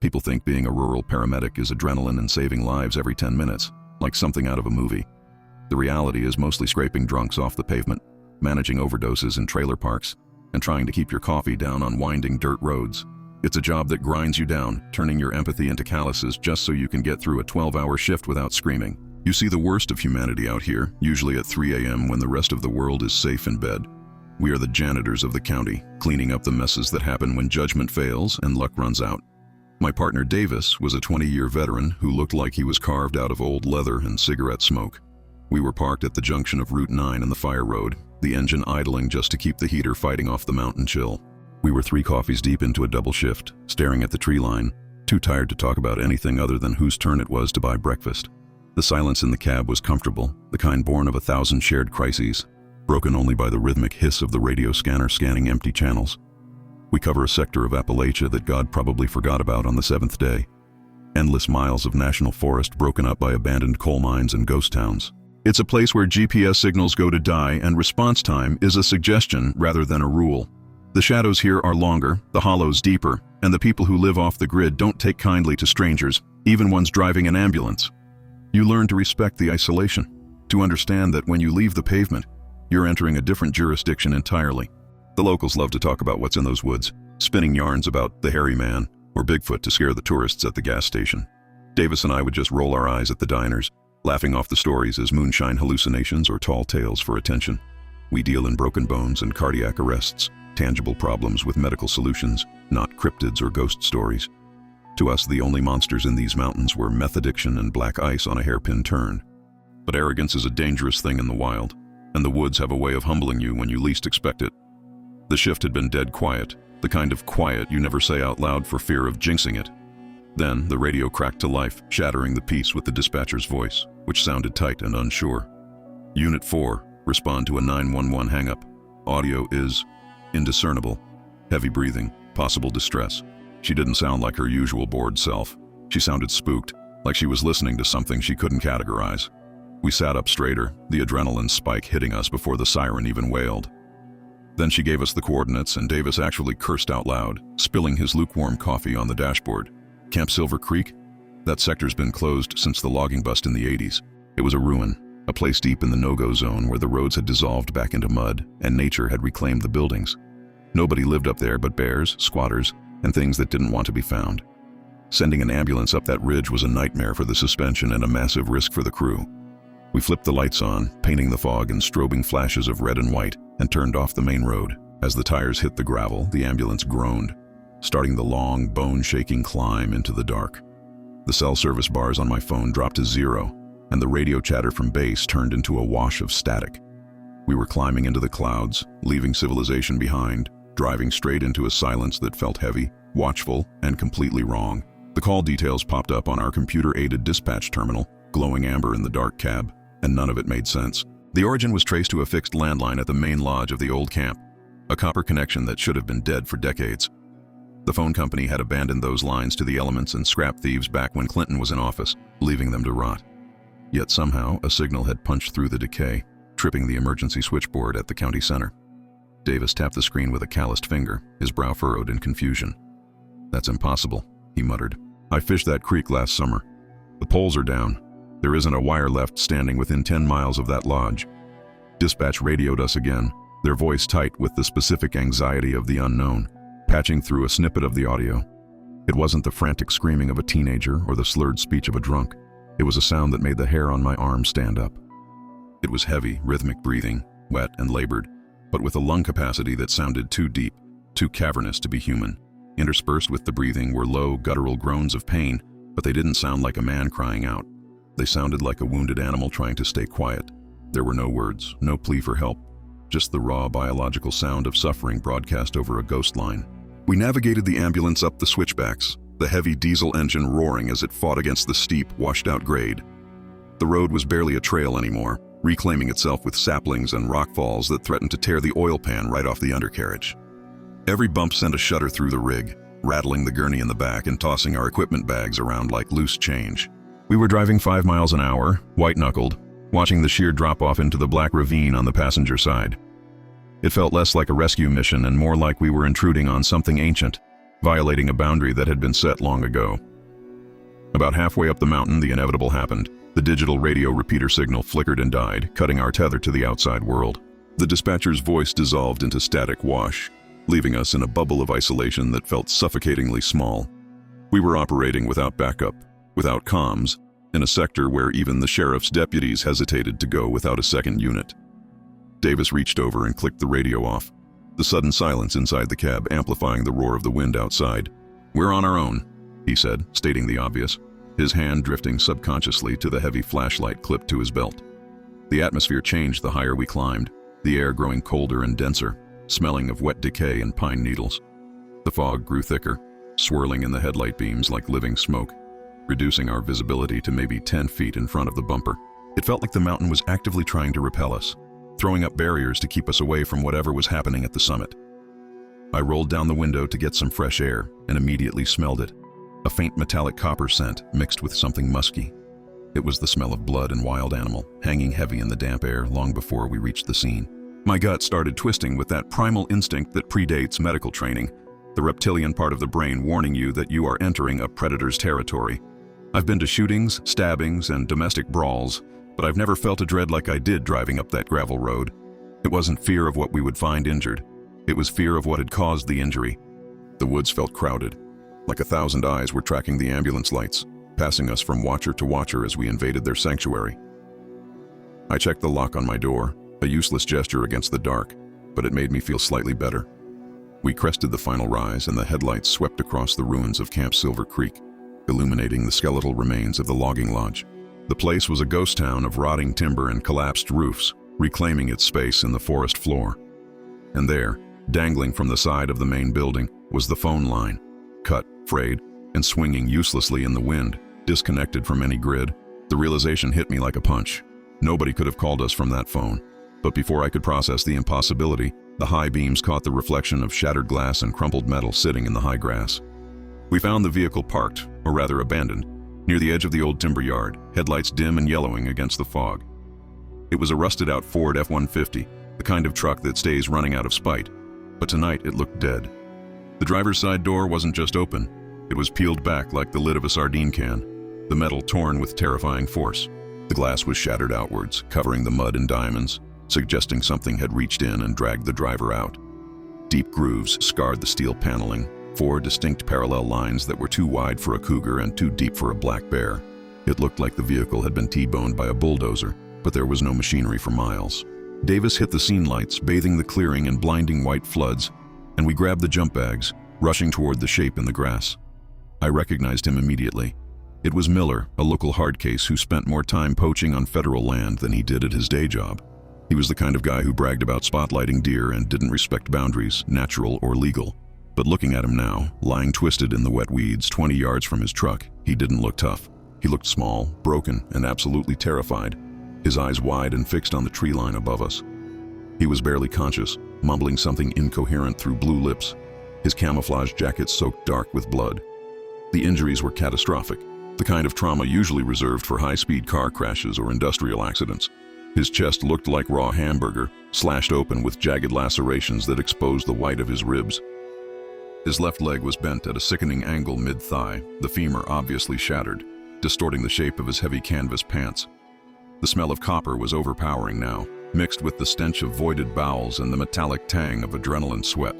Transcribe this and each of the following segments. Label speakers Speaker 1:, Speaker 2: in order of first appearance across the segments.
Speaker 1: People think being a rural paramedic is adrenaline and saving lives every 10 minutes, like something out of a movie. The reality is mostly scraping drunks off the pavement, managing overdoses in trailer parks, and trying to keep your coffee down on winding dirt roads. It's a job that grinds you down, turning your empathy into calluses just so you can get through a 12-hour shift without screaming. You see the worst of humanity out here, usually at 3 a.m. when the rest of the world is safe in bed. We are the janitors of the county, cleaning up the messes that happen when judgment fails and luck runs out. My partner Davis was a 20-year veteran who looked like he was carved out of old leather and cigarette smoke. We were parked at the junction of Route 9 and the fire road, the engine idling just to keep the heater fighting off the mountain chill. We were 3 coffees deep into a double shift, staring at the tree line, too tired to talk about anything other than whose turn it was to buy breakfast. The silence in the cab was comfortable, the kind born of 1,000 shared crises, broken only by the rhythmic hiss of the radio scanner scanning empty channels. We cover a sector of Appalachia that God probably forgot about on the 7th day. Endless miles of national forest broken up by abandoned coal mines and ghost towns. It's a place where GPS signals go to die and response time is a suggestion rather than a rule. The shadows here are longer, the hollows deeper, and the people who live off the grid don't take kindly to strangers, even ones driving an ambulance. You learn to respect the isolation, to understand that when you leave the pavement, you're entering a different jurisdiction entirely. The locals love to talk about what's in those woods, spinning yarns about the hairy man or Bigfoot to scare the tourists at the gas station. Davis and I would just roll our eyes at the diners, laughing off the stories as moonshine hallucinations or tall tales for attention. We deal in broken bones and cardiac arrests, tangible problems with medical solutions, not cryptids or ghost stories. To us, the only monsters in these mountains were meth addiction and black ice on a hairpin turn. But arrogance is a dangerous thing in the wild, and the woods have a way of humbling you when you least expect it. The shift had been dead quiet, the kind of quiet you never say out loud for fear of jinxing it. Then the radio cracked to life, shattering the peace with the dispatcher's voice, which sounded tight and unsure. Unit 4, respond to a 911 hang-up. Audio is indiscernible, heavy breathing, possible distress. She didn't sound like her usual bored self. She sounded spooked, like she was listening to something she couldn't categorize. We sat up straighter, the adrenaline spike hitting us before the siren even wailed. Then she gave us the coordinates, and Davis actually cursed out loud, spilling his lukewarm coffee on the dashboard. Camp Silver Creek? That sector's been closed since the logging bust in the 80s. It was a ruin, a place deep in the no-go zone where the roads had dissolved back into mud and nature had reclaimed the buildings. Nobody lived up there but bears, squatters, and things that didn't want to be found. Sending an ambulance up that ridge was a nightmare for the suspension and a massive risk for the crew. We flipped the lights on, painting the fog in strobing flashes of red and white, and turned off the main road. As the tires hit the gravel, the ambulance groaned, starting the long, bone-shaking climb into the dark. The cell service bars on my phone dropped to 0, and the radio chatter from base turned into a wash of static. We were climbing into the clouds, leaving civilization behind, driving straight into a silence that felt heavy, watchful, and completely wrong. The call details popped up on our computer-aided dispatch terminal, glowing amber in the dark cab, and none of it made sense. The origin was traced to a fixed landline at the main lodge of the old camp, a copper connection that should have been dead for decades. The phone company had abandoned those lines to the elements and scrap thieves back when Clinton was in office, leaving them to rot. Yet somehow, a signal had punched through the decay, tripping the emergency switchboard at the county center. Davis tapped the screen with a calloused finger, his brow furrowed in confusion. "That's impossible," he muttered. "I fished that creek last summer. The poles are down. There isn't a wire left standing within 10 miles of that lodge." Dispatch radioed us again, their voice tight with the specific anxiety of the unknown, patching through a snippet of the audio. It wasn't the frantic screaming of a teenager or the slurred speech of a drunk. It was a sound that made the hair on my arm stand up. It was heavy, rhythmic breathing, wet and labored, but with a lung capacity that sounded too deep, too cavernous to be human. Interspersed with the breathing were low, guttural groans of pain, but they didn't sound like a man crying out. They sounded like a wounded animal trying to stay quiet. There were no words, no plea for help, just the raw biological sound of suffering broadcast over a ghost line. We navigated the ambulance up the switchbacks, the heavy diesel engine roaring as it fought against the steep, washed-out grade. The road was barely a trail anymore, reclaiming itself with saplings and rock falls that threatened to tear the oil pan right off the undercarriage. Every bump sent a shudder through the rig, rattling the gurney in the back and tossing our equipment bags around like loose change. We were driving 5 miles an hour, white-knuckled, watching the sheer drop-off into the black ravine on the passenger side. It felt less like a rescue mission and more like we were intruding on something ancient, violating a boundary that had been set long ago. About halfway up the mountain, the inevitable happened. The digital radio repeater signal flickered and died, cutting our tether to the outside world. The dispatcher's voice dissolved into static wash, leaving us in a bubble of isolation that felt suffocatingly small. We were operating without backup, without comms, in a sector where even the sheriff's deputies hesitated to go without a second unit. Davis reached over and clicked the radio off, the sudden silence inside the cab amplifying the roar of the wind outside. "We're on our own," he said, stating the obvious, his hand drifting subconsciously to the heavy flashlight clipped to his belt. The atmosphere changed the higher we climbed, the air growing colder and denser, smelling of wet decay and pine needles. The fog grew thicker, swirling in the headlight beams like living smoke, reducing our visibility to maybe 10 feet in front of the bumper. It felt like the mountain was actively trying to repel us, throwing up barriers to keep us away from whatever was happening at the summit. I rolled down the window to get some fresh air and immediately smelled it. A faint metallic copper scent mixed with something musky. It was the smell of blood and wild animal, hanging heavy in the damp air long before we reached the scene. My gut started twisting with that primal instinct that predates medical training, the reptilian part of the brain warning you that you are entering a predator's territory. I've been to shootings, stabbings, and domestic brawls, but I've never felt a dread like I did driving up that gravel road. It wasn't fear of what we would find injured. It was fear of what had caused the injury. The woods felt crowded, like 1,000 eyes were tracking the ambulance lights, passing us from watcher to watcher as we invaded their sanctuary. I checked the lock on my door, a useless gesture against the dark, but it made me feel slightly better. We crested the final rise and the headlights swept across the ruins of Camp Silver Creek, illuminating the skeletal remains of the logging lodge. The place was a ghost town of rotting timber and collapsed roofs, reclaiming its space in the forest floor. And there, dangling from the side of the main building, was the phone line, cut, frayed, and swinging uselessly in the wind, disconnected from any grid. The realization hit me like a punch. Nobody could have called us from that phone. But before I could process the impossibility, the high beams caught the reflection of shattered glass and crumpled metal sitting in the high grass. We found the vehicle parked, or rather abandoned, near the edge of the old timber yard, headlights dim and yellowing against the fog. It was a rusted-out Ford F-150, the kind of truck that stays running out of spite, but tonight it looked dead. The driver's side door wasn't just open, it was peeled back like the lid of a sardine can, the metal torn with terrifying force. The glass was shattered outwards, covering the mud and diamonds, suggesting something had reached in and dragged the driver out. Deep grooves scarred the steel paneling, 4 distinct parallel lines that were too wide for a cougar and too deep for a black bear. It looked like the vehicle had been T-boned by a bulldozer, but there was no machinery for miles. Davis hit the scene lights, bathing the clearing in blinding white floods, and we grabbed the jump bags, rushing toward the shape in the grass. I recognized him immediately. It was Miller, a local hardcase who spent more time poaching on federal land than he did at his day job. He was the kind of guy who bragged about spotlighting deer and didn't respect boundaries, natural or legal. But looking at him now, lying twisted in the wet weeds 20 yards from his truck, he didn't look tough. He looked small, broken, and absolutely terrified, his eyes wide and fixed on the tree line above us. He was barely conscious, mumbling something incoherent through blue lips, his camouflage jacket soaked dark with blood. The injuries were catastrophic, the kind of trauma usually reserved for high-speed car crashes or industrial accidents. His chest looked like raw hamburger, slashed open with jagged lacerations that exposed the white of his ribs. His left leg was bent at a sickening angle mid-thigh, the femur obviously shattered, distorting the shape of his heavy canvas pants. The smell of copper was overpowering now, mixed with the stench of voided bowels and the metallic tang of adrenaline sweat.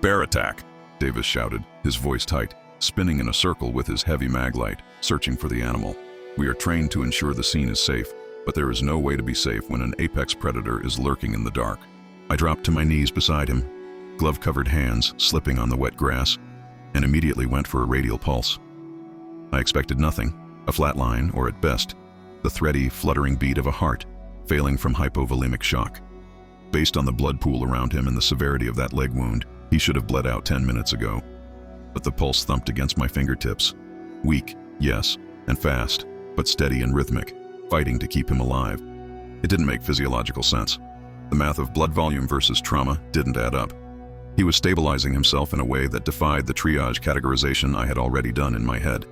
Speaker 1: "Bear attack!" Davis shouted, his voice tight, spinning in a circle with his heavy maglite, searching for the animal. We are trained to ensure the scene is safe, but there is no way to be safe when an apex predator is lurking in the dark. I dropped to my knees beside him, glove-covered hands slipping on the wet grass, and immediately went for a radial pulse. I expected nothing, a flat line, or at best, the thready, fluttering beat of a heart, failing from hypovolemic shock. Based on the blood pool around him and the severity of that leg wound, he should have bled out 10 minutes ago. But the pulse thumped against my fingertips. Weak, yes, and fast, but steady and rhythmic, fighting to keep him alive. It didn't make physiological sense. The math of blood volume versus trauma didn't add up. He was stabilizing himself in a way that defied the triage categorization I had already done in my head.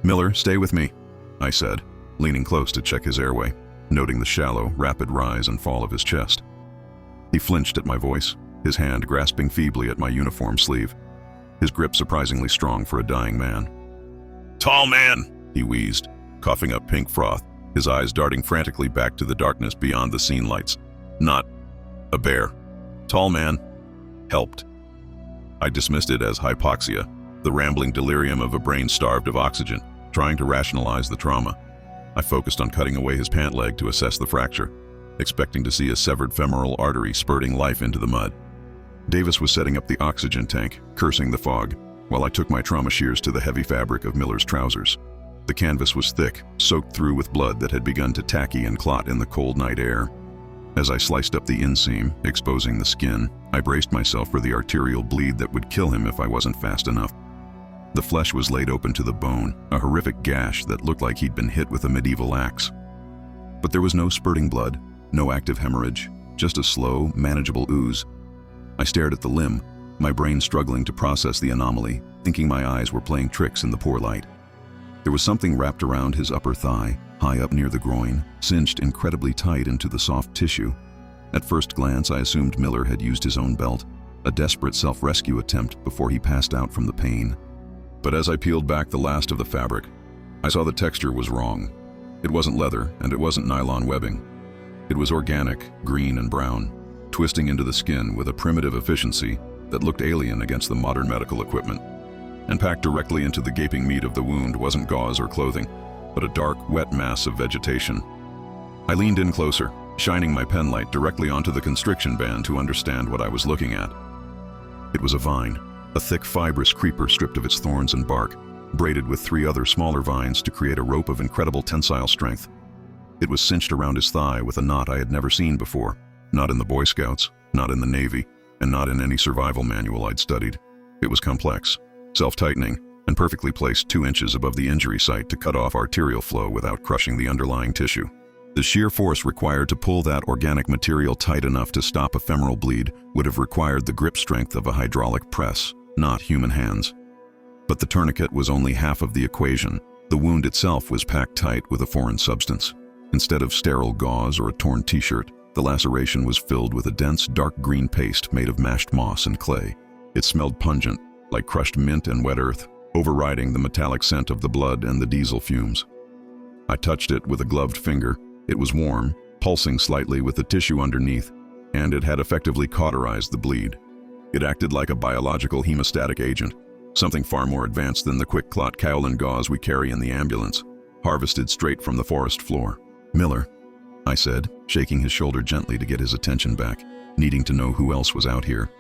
Speaker 1: "Miller, stay with me," I said, leaning close to check his airway, noting the shallow, rapid rise and fall of his chest. He flinched at my voice, his hand grasping feebly at my uniform sleeve. his grip surprisingly strong for a dying man. "Tall man," he wheezed, coughing up pink froth, his eyes darting frantically back to the darkness beyond the scene lights. "Not a bear. Tall man. Helped." I dismissed it as hypoxia, the rambling delirium of a brain starved of oxygen, trying to rationalize the trauma. I focused on cutting away his pant leg to assess the fracture, expecting to see a severed femoral artery spurting life into the mud. Davis was setting up the oxygen tank, cursing the fog, while I took my trauma shears to the heavy fabric of Miller's trousers. The canvas was thick, soaked through with blood that had begun to tacky and clot in the cold night air. As I sliced up the inseam, exposing the skin, I braced myself for the arterial bleed that would kill him if I wasn't fast enough. The flesh was laid open to the bone, a horrific gash that looked like he'd been hit with a medieval axe. But there was no spurting blood, no active hemorrhage, just a slow, manageable ooze. I stared at the limb, my brain struggling to process the anomaly, thinking my eyes were playing tricks in the poor light. There was something wrapped around his upper thigh, high up near the groin, cinched incredibly tight into the soft tissue. At first glance, I assumed Miller had used his own belt, a desperate self-rescue attempt before he passed out from the pain. But as I peeled back the last of the fabric, I saw the texture was wrong. It wasn't leather, and it wasn't nylon webbing. It was organic, green and brown, twisting into the skin with a primitive efficiency that looked alien against the modern medical equipment. And packed directly into the gaping meat of the wound wasn't gauze or clothing, but a dark, wet mass of vegetation. I leaned in closer, shining my penlight directly onto the constriction band to understand what I was looking at. It was a vine, a thick, fibrous creeper stripped of its thorns and bark, braided with 3 other smaller vines to create a rope of incredible tensile strength. It was cinched around his thigh with a knot I had never seen before, not in the Boy Scouts, not in the Navy, and not in any survival manual I'd studied. It was complex, self-tightening, and perfectly placed 2 inches above the injury site to cut off arterial flow without crushing the underlying tissue. The sheer force required to pull that organic material tight enough to stop a femoral bleed would have required the grip strength of a hydraulic press, not human hands. But the tourniquet was only half of the equation. The wound itself was packed tight with a foreign substance. Instead of sterile gauze or a torn t-shirt, the laceration was filled with a dense, dark green paste made of mashed moss and clay. It smelled pungent, like crushed mint and wet earth, overriding the metallic scent of the blood and the diesel fumes. I touched it with a gloved finger. It was warm, pulsing slightly with the tissue underneath, and it had effectively cauterized the bleed. It acted like a biological hemostatic agent, something far more advanced than the quick clot kaolin gauze we carry in the ambulance, harvested straight from the forest floor. "Miller," I said, shaking his shoulder gently to get his attention back, needing to know who else was out here.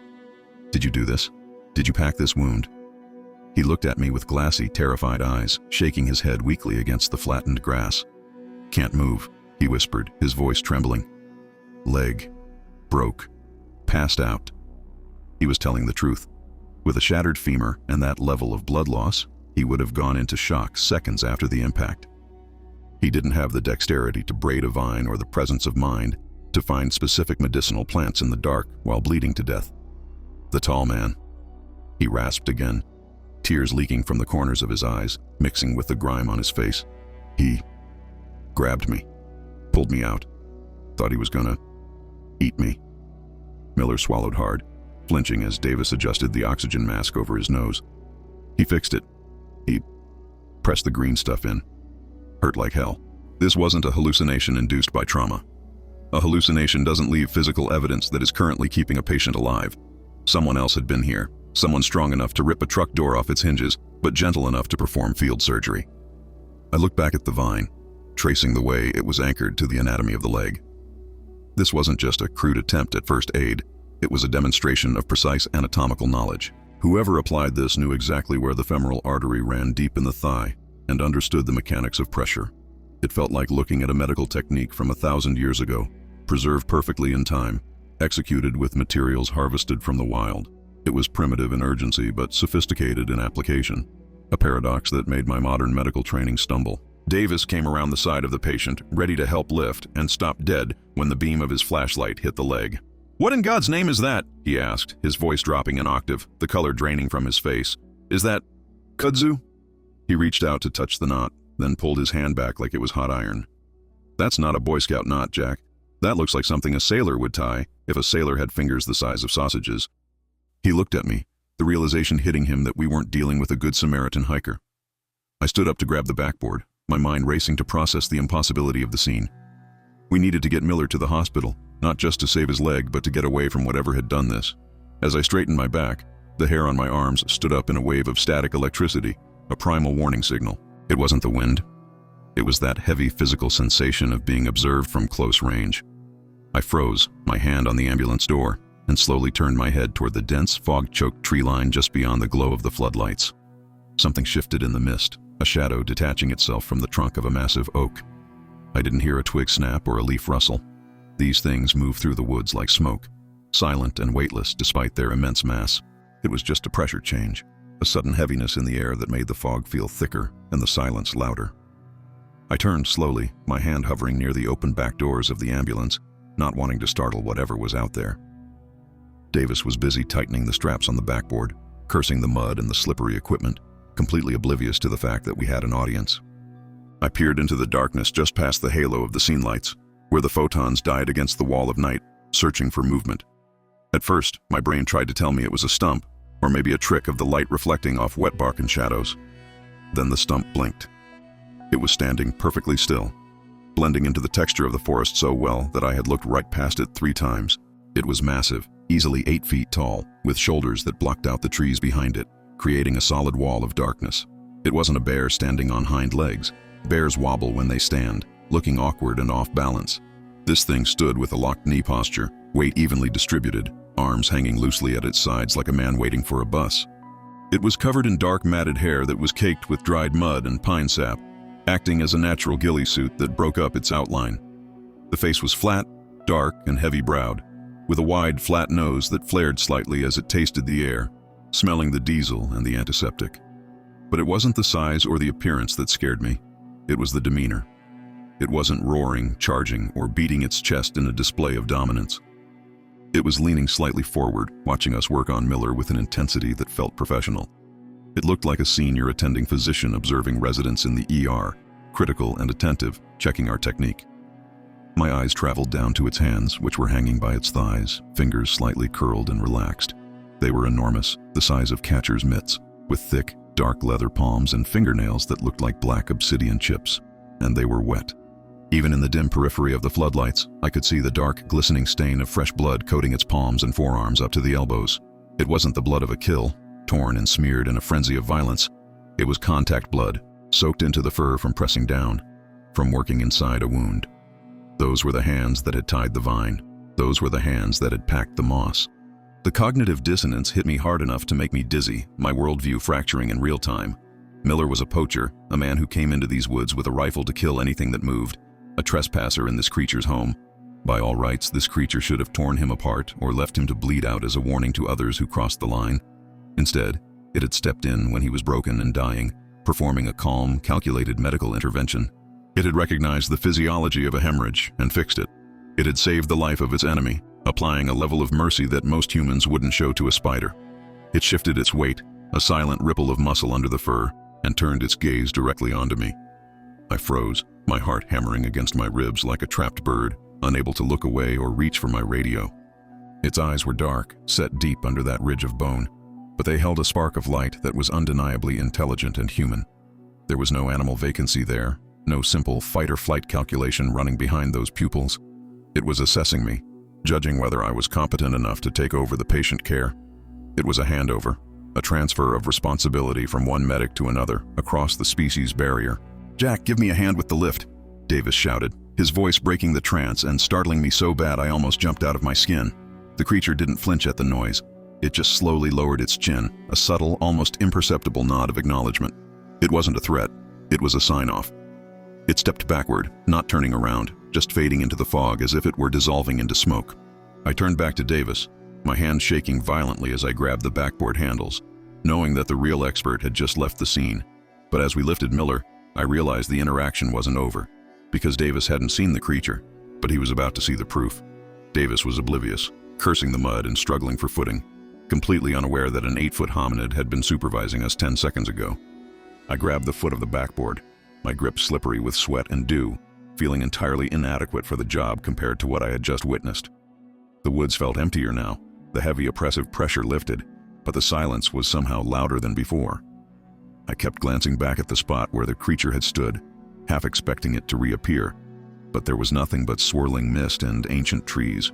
Speaker 1: "Did you do this? Did you pack this wound?" He looked at me with glassy, terrified eyes, shaking his head weakly against the flattened grass. "Can't move," he whispered, his voice trembling. "Leg. Broke. Passed out." He was telling the truth. With a shattered femur and that level of blood loss, he would have gone into shock seconds after the impact. He didn't have the dexterity to braid a vine or the presence of mind to find specific medicinal plants in the dark while bleeding to death. "The tall man," he rasped again, tears leaking from the corners of his eyes, mixing with the grime on his face. "He grabbed me, pulled me out, thought he was gonna eat me." Miller swallowed hard, flinching as Davis adjusted the oxygen mask over his nose. "He fixed it. He pressed the green stuff in. Hurt like hell." This wasn't a hallucination induced by trauma. A hallucination doesn't leave physical evidence that is currently keeping a patient alive. Someone else had been here, someone strong enough to rip a truck door off its hinges, but gentle enough to perform field surgery. I looked back at the vine, tracing the way it was anchored to the anatomy of the leg. This wasn't just a crude attempt at first aid, it was a demonstration of precise anatomical knowledge. Whoever applied this knew exactly where the femoral artery ran deep in the thigh and understood the mechanics of pressure. It felt like looking at a medical technique from 1,000 years ago, preserved perfectly in time, executed with materials harvested from the wild. It was primitive in urgency but sophisticated in application, a paradox that made my modern medical training stumble. Davis came around the side of the patient, ready to help lift, and stopped dead when the beam of his flashlight hit the leg. "What in God's name is that?" he asked, his voice dropping an octave, the color draining from his face. "Is that kudzu?" He reached out to touch the knot, then pulled his hand back like it was hot iron. "That's not a Boy Scout knot, Jack. That looks like something a sailor would tie if a sailor had fingers the size of sausages." He looked at me, the realization hitting him that we weren't dealing with a Good Samaritan hiker. I stood up to grab the backboard, my mind racing to process the impossibility of the scene. We needed to get Miller to the hospital, not just to save his leg, but to get away from whatever had done this. As I straightened my back, the hair on my arms stood up in a wave of static electricity, a primal warning signal. It wasn't the wind. It was that heavy physical sensation of being observed from close range. I froze, my hand on the ambulance door, and slowly turned my head toward the dense, fog-choked tree line just beyond the glow of the floodlights. Something shifted in the mist, a shadow detaching itself from the trunk of a massive oak. I didn't hear a twig snap or a leaf rustle. These things move through the woods like smoke, silent and weightless despite their immense mass. It was just a pressure change, a sudden heaviness in the air that made the fog feel thicker and the silence louder. I turned slowly, my hand hovering near the open back doors of the ambulance, not wanting to startle whatever was out there. Davis was busy tightening the straps on the backboard, cursing the mud and the slippery equipment, completely oblivious to the fact that we had an audience. I peered into the darkness just past the halo of the scene lights, where the photons died against the wall of night, searching for movement. At first, my brain tried to tell me it was a stump, or maybe a trick of the light reflecting off wet bark and shadows. Then the stump blinked. It was standing perfectly still, blending into the texture of the forest so well that I had looked right past it 3 times. It was massive, easily 8 feet tall, with shoulders that blocked out the trees behind it, creating a solid wall of darkness. It wasn't a bear standing on hind legs. Bears wobble when they stand, looking awkward and off balance. This thing stood with a locked knee posture, weight evenly distributed, arms hanging loosely at its sides like a man waiting for a bus. It was covered in dark matted hair that was caked with dried mud and pine sap, acting as a natural ghillie suit that broke up its outline. The face was flat, dark, and heavy-browed, with a wide, flat nose that flared slightly as it tasted the air, smelling the diesel and the antiseptic. But it wasn't the size or the appearance that scared me. It was the demeanor. It wasn't roaring, charging, or beating its chest in a display of dominance. It was leaning slightly forward, watching us work on Miller with an intensity that felt professional. It looked like a senior attending physician observing residents in the ER, critical and attentive, checking our technique. My eyes traveled down to its hands, which were hanging by its thighs, fingers slightly curled and relaxed. They were enormous, the size of catcher's mitts, with thick, dark leather palms and fingernails that looked like black obsidian chips, and they were wet. Even in the dim periphery of the floodlights, I could see the dark, glistening stain of fresh blood coating its palms and forearms up to the elbows. It wasn't the blood of a kill, torn and smeared in a frenzy of violence. It was contact blood, soaked into the fur from pressing down, from working inside a wound. Those were the hands that had tied the vine. Those were the hands that had packed the moss. The cognitive dissonance hit me hard enough to make me dizzy, my worldview fracturing in real time. Miller was a poacher, a man who came into these woods with a rifle to kill anything that moved, a trespasser in this creature's home. By all rights, this creature should have torn him apart or left him to bleed out as a warning to others who crossed the line. Instead, it had stepped in when he was broken and dying, performing a calm, calculated medical intervention. It had recognized the physiology of a hemorrhage and fixed it. It had saved the life of its enemy, applying a level of mercy that most humans wouldn't show to a spider. It shifted its weight, a silent ripple of muscle under the fur, and turned its gaze directly onto me. I froze, my heart hammering against my ribs like a trapped bird, unable to look away or reach for my radio. Its eyes were dark, set deep under that ridge of bone, but they held a spark of light that was undeniably intelligent and human. There was no animal vacancy there, no simple fight-or-flight calculation running behind those pupils. It was assessing me, judging whether I was competent enough to take over the patient care. It was a handover, a transfer of responsibility from one medic to another across the species barrier. "Jack, give me a hand with the lift," Davis shouted, his voice breaking the trance and startling me so bad I almost jumped out of my skin. The creature didn't flinch at the noise. It just slowly lowered its chin, a subtle, almost imperceptible nod of acknowledgement. It wasn't a threat. It was a sign-off. It stepped backward, not turning around, just fading into the fog as if it were dissolving into smoke. I turned back to Davis, my hand shaking violently as I grabbed the backboard handles, knowing that the real expert had just left the scene. But as we lifted Miller, I realized the interaction wasn't over, because Davis hadn't seen the creature, but he was about to see the proof. Davis was oblivious, cursing the mud and struggling for footing, completely unaware that an 8-foot hominid had been supervising us 10 seconds ago. I grabbed the foot of the backboard, my grip slippery with sweat and dew, feeling entirely inadequate for the job compared to what I had just witnessed. The woods felt emptier now, the heavy oppressive pressure lifted, but the silence was somehow louder than before. I kept glancing back at the spot where the creature had stood, half expecting it to reappear, but there was nothing but swirling mist and ancient trees.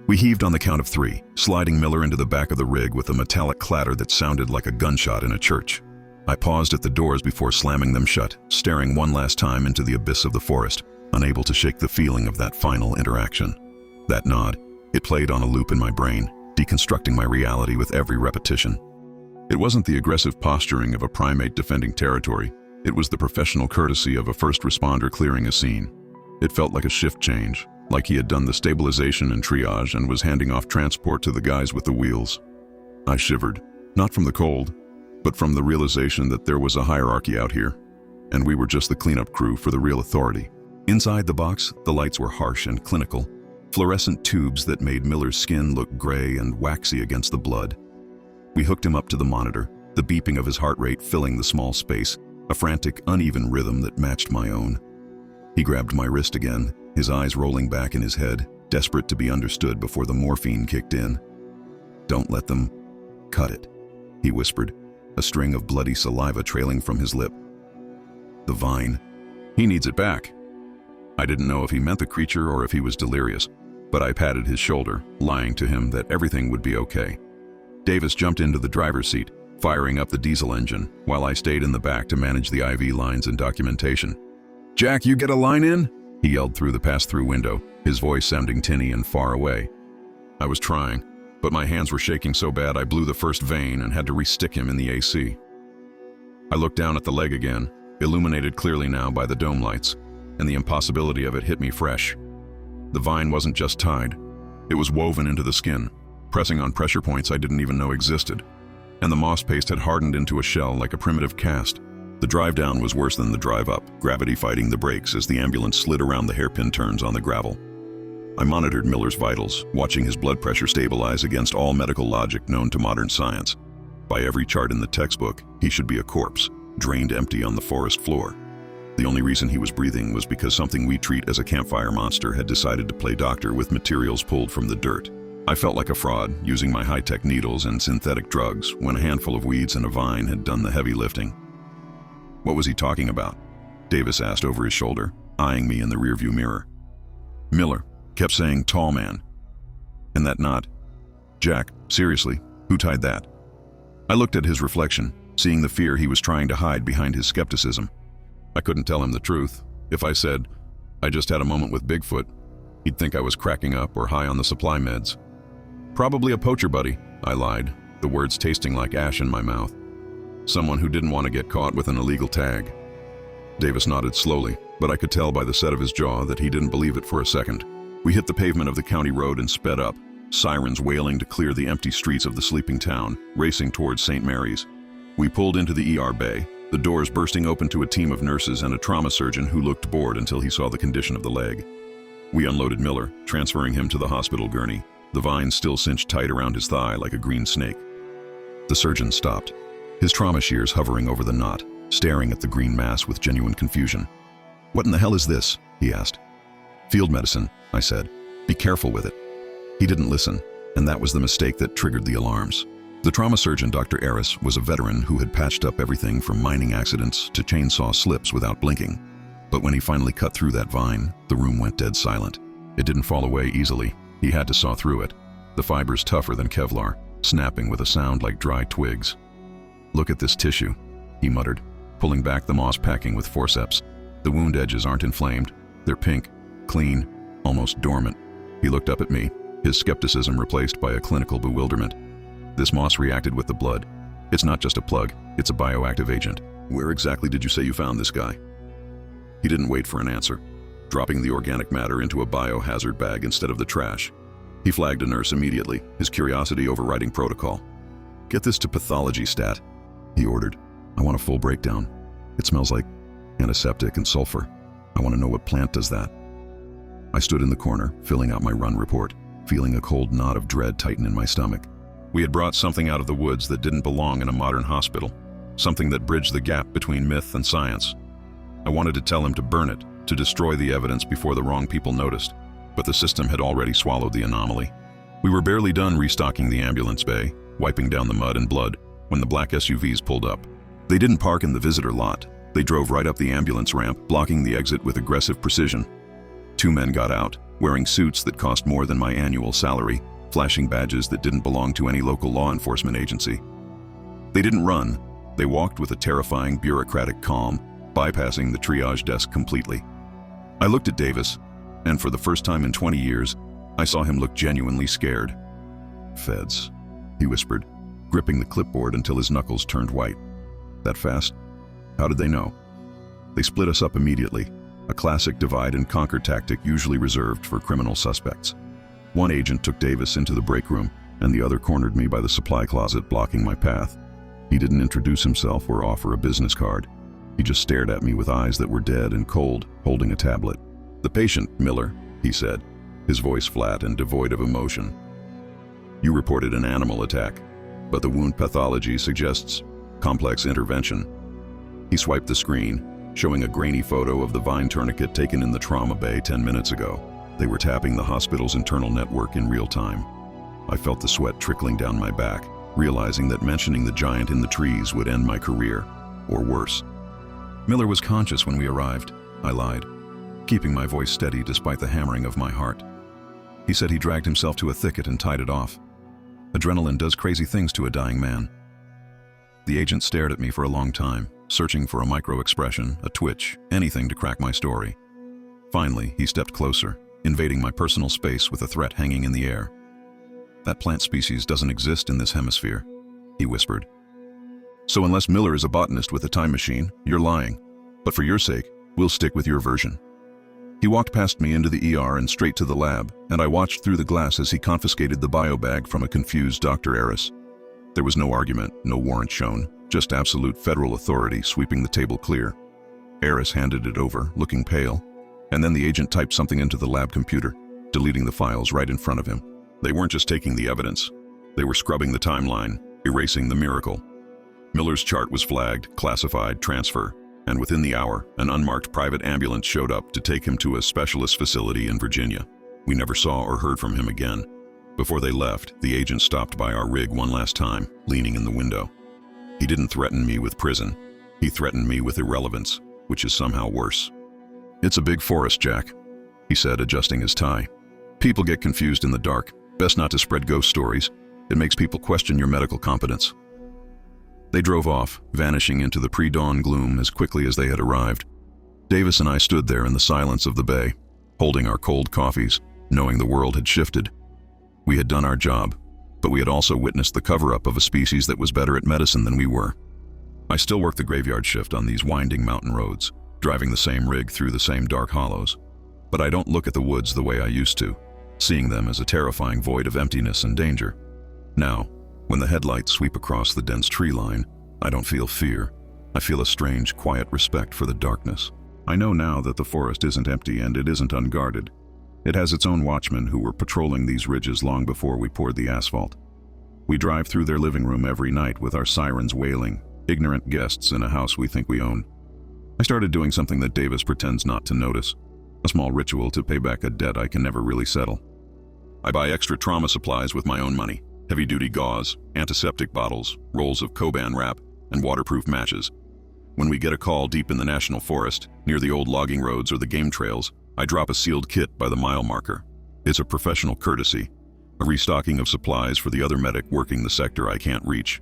Speaker 1: We heaved on the count of 3, sliding Miller into the back of the rig with a metallic clatter that sounded like a gunshot in a church. I paused at the doors before slamming them shut, staring one last time into the abyss of the forest, unable to shake the feeling of that final interaction. That nod, it played on a loop in my brain, deconstructing my reality with every repetition. It wasn't the aggressive posturing of a primate defending territory. It was the professional courtesy of a first responder clearing a scene. It felt like a shift change, like he had done the stabilization and triage and was handing off transport to the guys with the wheels. I shivered, not from the cold, but from the realization that there was a hierarchy out here, and we were just the cleanup crew for the real authority. Inside the box, the lights were harsh and clinical, fluorescent tubes that made Miller's skin look gray and waxy against the blood. We hooked him up to the monitor, the beeping of his heart rate filling the small space, a frantic, uneven rhythm that matched my own. He grabbed my wrist again, his eyes rolling back in his head, desperate to be understood before the morphine kicked in. "Don't let them cut it," he whispered, a string of bloody saliva trailing from his lip. "The vine. He needs it back." I didn't know if he meant the creature or if he was delirious, but I patted his shoulder, lying to him that everything would be okay. Davis jumped into the driver's seat, firing up the diesel engine, while I stayed in the back to manage the IV lines and documentation. "Jack, you get a line in?" he yelled through the pass-through window, his voice sounding tinny and far away. I was trying, but my hands were shaking so bad I blew the first vein and had to re-stick him in the AC. I looked down at the leg again, illuminated clearly now by the dome lights, and the impossibility of it hit me fresh. The vine wasn't just tied. It was woven into the skin, pressing on pressure points I didn't even know existed, and the moss paste had hardened into a shell like a primitive cast. The drive down was worse than the drive up, gravity fighting the brakes as the ambulance slid around the hairpin turns on the gravel. I monitored Miller's vitals, watching his blood pressure stabilize against all medical logic known to modern science. By every chart in the textbook, he should be a corpse, drained empty on the forest floor. The only reason he was breathing was because something we treat as a campfire monster had decided to play doctor with materials pulled from the dirt. I felt like a fraud, using my high-tech needles and synthetic drugs, when a handful of weeds and a vine had done the heavy lifting. "What was he talking about?" Davis asked over his shoulder, eyeing me in the rearview mirror. Miller kept saying, "Tall man." And that nod. "Jack, seriously, who tied that?" I looked at his reflection, seeing the fear he was trying to hide behind his skepticism. I couldn't tell him the truth. If I said, "I just had a moment with Bigfoot," he'd think I was cracking up or high on the supply meds. "Probably a poacher buddy," I lied, the words tasting like ash in my mouth. "Someone who didn't want to get caught with an illegal tag." Davis nodded slowly, but I could tell by the set of his jaw that he didn't believe it for a second. We hit the pavement of the county road and sped up, sirens wailing to clear the empty streets of the sleeping town, racing towards St. Mary's. We pulled into the ER bay, the doors bursting open to a team of nurses and a trauma surgeon who looked bored until he saw the condition of the leg. We unloaded Miller, transferring him to the hospital gurney, the vines still cinched tight around his thigh like a green snake. The surgeon stopped, his trauma shears hovering over the knot, staring at the green mass with genuine confusion. "What in the hell is this?" he asked. "Field medicine," I said. "Be careful with it." He didn't listen, and that was the mistake that triggered the alarms. The trauma surgeon, Dr. Aris, was a veteran who had patched up everything from mining accidents to chainsaw slips without blinking. But when he finally cut through that vine, the room went dead silent. It didn't fall away easily. He had to saw through it, the fibers tougher than Kevlar, snapping with a sound like dry twigs. "Look at this tissue," he muttered, pulling back the moss packing with forceps. "The wound edges aren't inflamed. They're pink, clean, almost dormant." He looked up at me, his skepticism replaced by a clinical bewilderment. "This moss reacted with the blood. It's not just a plug, it's a bioactive agent. Where exactly did you say you found this guy?" He didn't wait for an answer, dropping the organic matter into a biohazard bag instead of the trash. He flagged a nurse immediately, his curiosity overriding protocol. "Get this to pathology stat," he ordered. "I want a full breakdown. It smells like antiseptic and sulfur. I want to know what plant does that." I stood in the corner, filling out my run report, feeling a cold knot of dread tighten in my stomach. We had brought something out of the woods that didn't belong in a modern hospital, something that bridged the gap between myth and science. I wanted to tell him to burn it, to destroy the evidence before the wrong people noticed, but the system had already swallowed the anomaly. We were barely done restocking the ambulance bay, wiping down the mud and blood when the black SUVs pulled up. They didn't park in the visitor lot. They drove right up the ambulance ramp, blocking the exit with aggressive precision. 2 men got out, wearing suits that cost more than my annual salary, flashing badges that didn't belong to any local law enforcement agency. They didn't run. They walked with a terrifying bureaucratic calm, bypassing the triage desk completely. I looked at Davis, and for the first time in 20 years, I saw him look genuinely scared. "Feds," he whispered, gripping the clipboard until his knuckles turned white. "That fast? How did they know?" "They split us up immediately, a classic divide-and-conquer tactic usually reserved for criminal suspects. One agent took Davis into the break room, and the other cornered me by the supply closet, blocking my path. He didn't introduce himself or offer a business card. He just stared at me with eyes that were dead and cold, holding a tablet. "The patient, Miller," he said, his voice flat and devoid of emotion. "You reported an animal attack, but the wound pathology suggests complex intervention." He swiped the screen, showing a grainy photo of the vine tourniquet taken in the trauma bay 10 minutes ago. They were tapping the hospital's internal network in real time. I felt the sweat trickling down my back, realizing that mentioning the giant in the trees would end my career, or worse. "Miller was conscious when we arrived," I lied, keeping my voice steady despite the hammering of my heart. "He said he dragged himself to a thicket and tied it off. Adrenaline does crazy things to a dying man." The agent stared at me for a long time, searching for a micro-expression, a twitch, anything to crack my story. Finally, he stepped closer, invading my personal space with a threat hanging in the air. "That plant species doesn't exist in this hemisphere," he whispered. "So unless Miller is a botanist with a time machine, you're lying. But for your sake, we'll stick with your version." He walked past me into the ER and straight to the lab, and I watched through the glass as he confiscated the biobag from a confused Dr. Eris. There was no argument, no warrant shown, just absolute federal authority sweeping the table clear. Eris handed it over, looking pale, and then the agent typed something into the lab computer, deleting the files right in front of him. They weren't just taking the evidence. They were scrubbing the timeline, erasing the miracle. Miller's chart was flagged, classified, transfer, and within the hour, an unmarked private ambulance showed up to take him to a specialist facility in Virginia. We never saw or heard from him again. Before they left, the agent stopped by our rig one last time, leaning in the window. He didn't threaten me with prison. He threatened me with irrelevance, which is somehow worse. "It's a big forest, Jack," he said, adjusting his tie. "People get confused in the dark. Best not to spread ghost stories. It makes people question your medical competence." They drove off, vanishing into the pre-dawn gloom as quickly as they had arrived. Davis and I stood there in the silence of the bay, holding our cold coffees, knowing the world had shifted. We had done our job, but we had also witnessed the cover-up of a species that was better at medicine than we were. I still work the graveyard shift on these winding mountain roads, driving the same rig through the same dark hollows. But I don't look at the woods the way I used to, seeing them as a terrifying void of emptiness and danger. Now, when the headlights sweep across the dense tree line, I don't feel fear. I feel a strange, quiet respect for the darkness. I know now that the forest isn't empty and it isn't unguarded. It has its own watchmen who were patrolling these ridges long before we poured the asphalt. We drive through their living room every night with our sirens wailing, ignorant guests in a house we think we own. I started doing something that Davis pretends not to notice, a small ritual to pay back a debt I can never really settle. I buy extra trauma supplies with my own money, heavy-duty gauze, antiseptic bottles, rolls of Coban wrap, and waterproof matches. When we get a call deep in the national forest, near the old logging roads or the game trails, I drop a sealed kit by the mile marker. It's a professional courtesy, a restocking of supplies for the other medic working the sector I can't reach.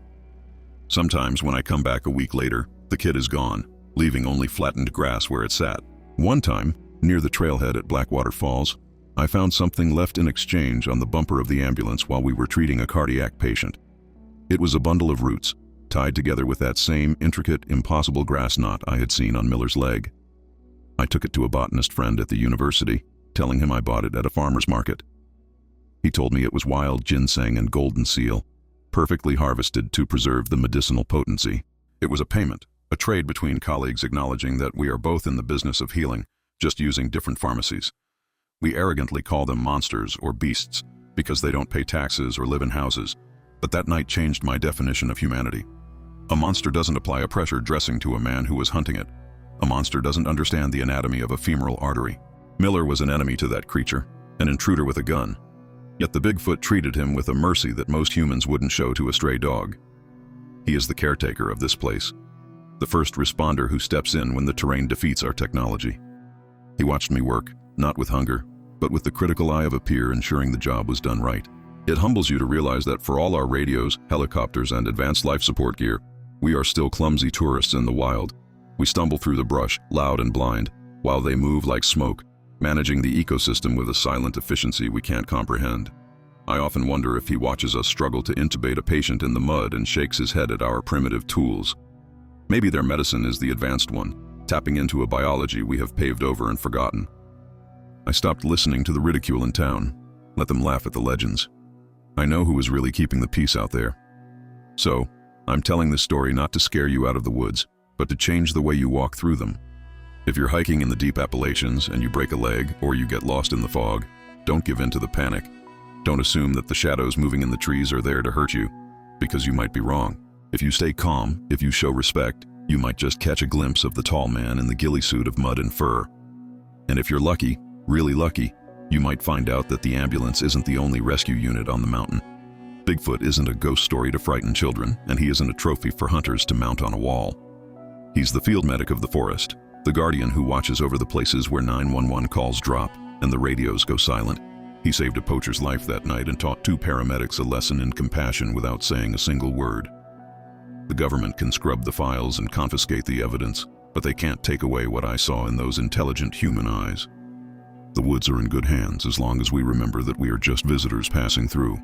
Speaker 1: Sometimes when I come back a week later, the kit is gone, leaving only flattened grass where it sat. One time, near the trailhead at Blackwater Falls, I found something left in exchange on the bumper of the ambulance while we were treating a cardiac patient. It was a bundle of roots, tied together with that same intricate, impossible grass knot I had seen on Miller's leg. I took it to a botanist friend at the university, telling him I bought it at a farmer's market. He told me it was wild ginseng and golden seal, perfectly harvested to preserve the medicinal potency. It was a payment, a trade between colleagues acknowledging that we are both in the business of healing, just using different pharmacies. We arrogantly call them monsters or beasts because they don't pay taxes or live in houses, but that night changed my definition of humanity. A monster doesn't apply a pressure dressing to a man who was hunting it. A monster doesn't understand the anatomy of a femoral artery. Miller was an enemy to that creature, an intruder with a gun. Yet the Bigfoot treated him with a mercy that most humans wouldn't show to a stray dog. He is the caretaker of this place, the first responder who steps in when the terrain defeats our technology. He watched me work, not with hunger, but with the critical eye of a peer ensuring the job was done right. It humbles you to realize that for all our radios, helicopters, and advanced life support gear, we are still clumsy tourists in the wild. We stumble through the brush, loud and blind, while they move like smoke, managing the ecosystem with a silent efficiency we can't comprehend. I often wonder if he watches us struggle to intubate a patient in the mud and shakes his head at our primitive tools. Maybe their medicine is the advanced one, tapping into a biology we have paved over and forgotten. I stopped listening to the ridicule in town, let them laugh at the legends. I know who is really keeping the peace out there. So, I'm telling this story not to scare you out of the woods, but to change the way you walk through them. If you're hiking in the deep Appalachians and you break a leg or you get lost in the fog, don't give in to the panic. Don't assume that the shadows moving in the trees are there to hurt you, because you might be wrong. If you stay calm, if you show respect, you might just catch a glimpse of the tall man in the ghillie suit of mud and fur. And if you're lucky, really lucky, you might find out that the ambulance isn't the only rescue unit on the mountain. Bigfoot isn't a ghost story to frighten children, and he isn't a trophy for hunters to mount on a wall. He's the field medic of the forest, the guardian who watches over the places where 911 calls drop and the radios go silent. He saved a poacher's life that night and taught 2 paramedics a lesson in compassion without saying a single word. The government can scrub the files and confiscate the evidence, but they can't take away what I saw in those intelligent human eyes. The woods are in good hands as long as we remember that we are just visitors passing through.